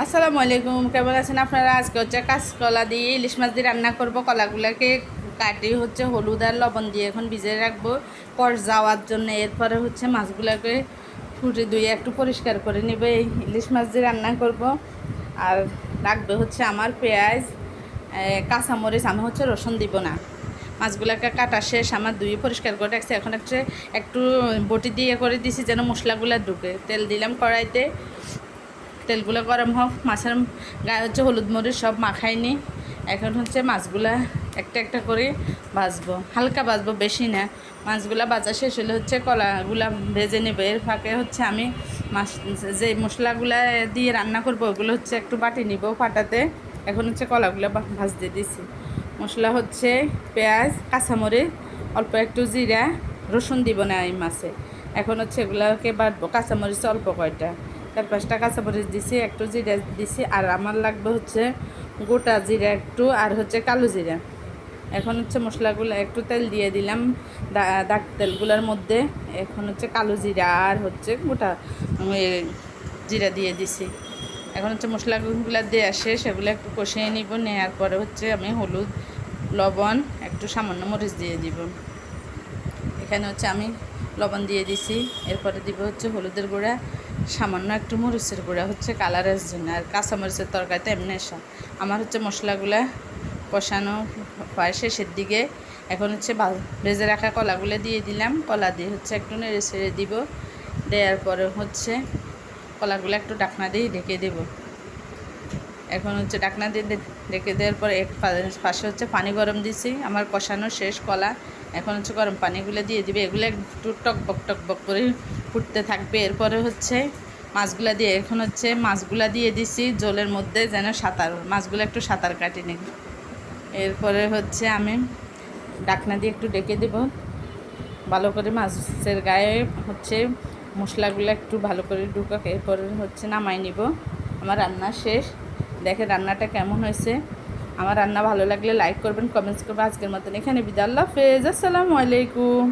আসসালামু আলাইকুম, কেমন আছেন আপনারা? আজকে হচ্ছে কাঁচকলা দিয়ে ইলিশ মাছ দিয়ে রান্না করব। কলাগুলোকে কাটি হচ্ছে হলুদ আর লবণ দিয়ে এখন ভিজিয়ে রাখবো পর যাওয়ার জন্য। এরপরে হচ্ছে মাছগুলোকে ফুটে ধুয়ে একটু পরিষ্কার করে নেবে। এই ইলিশ মাছ দিয়ে রান্না করব। আর রাখবে হচ্ছে আমার পেঁয়াজ, কাঁচামরিচ। আমি হচ্ছে রসুন দিব না। মাছগুলোকে কাটা শেষ, আমার ধুয়ে পরিষ্কার করে রাখছি। এখন একটু বটি দিয়ে করে দিছি যেন মশলাগুলো ঢুকে। তেল দিলাম কড়াইতে, তেলগুলো গরম হোক। মাছের গায়ে হচ্ছে হলুদ মরিচ সব মাখাইনি। এখন হচ্ছে মাছগুলা একটা একটা করে ভাজবো, হালকা ভাজবো, বেশি না। মাছগুলা ভাজা শেষ হলে হচ্ছে কলাগুলা ভেজে নেবে। এর ফাঁকে হচ্ছে আমি মাছ যে মশলাগুলা দিয়ে রান্না করবো ওগুলো হচ্ছে একটু বাটি নিব পাটাতে। এখন হচ্ছে কলাগুলা ভাজতে দিছি। মশলা হচ্ছে পেঁয়াজ, কাঁচামরিচ, অল্প একটু জিরা, রসুন দিব না এই মাছে। এখন হচ্ছে এগুলোকে বাটবো। কাঁচামরিচ অল্প কয়টা, 4-5টা কাঁচামরিচ দিছি, একটু জিরা দিছি। আর আমার লাগবে হচ্ছে গোটা জিরা একটু, আর হচ্ছে কালো জিরা। এখন হচ্ছে মশলাগুলো একটু তেল দিয়ে দিলাম দাগ তেলগুলোর মধ্যে। এখন হচ্ছে কালো জিরা আর হচ্ছে গোটা জিরা দিয়ে দিছি। এখন হচ্ছে মশলাগুলো দিয়ে আসে, সেগুলো একটু কষিয়ে নিব। নেওয়ার পরে হচ্ছে আমি হলুদ, লবণ, একটু সামান্য মরিচ দিয়ে দিব। এখানে হচ্ছে আমি লবণ দিয়ে দিছি। এরপরে দিব হচ্ছে হলুদের গুঁড়া, সামান্য একটু মরিচের গুঁড়া হচ্ছে কালারের জন্য। আর কাঁচামরিচের তরকারিতে এমনি আমার হচ্ছে মশলাগুলা কষানো হয় শেষের দিকে। এখন হচ্ছে ভেজে রাখা কলাগুলো দিয়ে দিলাম। কলা দিয়ে হচ্ছে একটু নেড়ে ছেড়ে দিব। দেওয়ার পরে হচ্ছে কলাগুলো একটু ডাকনা দিয়ে ঢেকে দেব। এখন হচ্ছে ডাকনা দিয়ে ঢেকে দেওয়ার পরে এক পাশে হচ্ছে পানি গরম দিছি। আমার কষানো শেষ কলা। এখন হচ্ছে গরম পানিগুলো দিয়ে দিবে। এগুলো একটু টকবক করে ফুটতে থাকবে। এরপরে হচ্ছে মাছগুলা দিয়ে, এখন হচ্ছে মাছগুলা দিয়ে দিছি জলের মধ্যে যেন মাছগুলো একটু সাঁতার কাটি নি। এরপরে হচ্ছে আমি ডাকনা দিয়ে একটু ডেকে দেব ভালো করে। মাছের গায়ে হচ্ছে মশলাগুলো একটু ভালো করে ঢুকাক। এরপরে হচ্ছে নামাই নিব। আমার রান্না শেষ। দেখে রান্নাটা কেমন হয়েছে। আমার রান্না ভালো লাগলে লাইক করবেন, কমেন্টস করবেন। আজকের মতন এখানে বিদায়। আল্লাহ হাফেজ, আসসালামু আলাইকুম।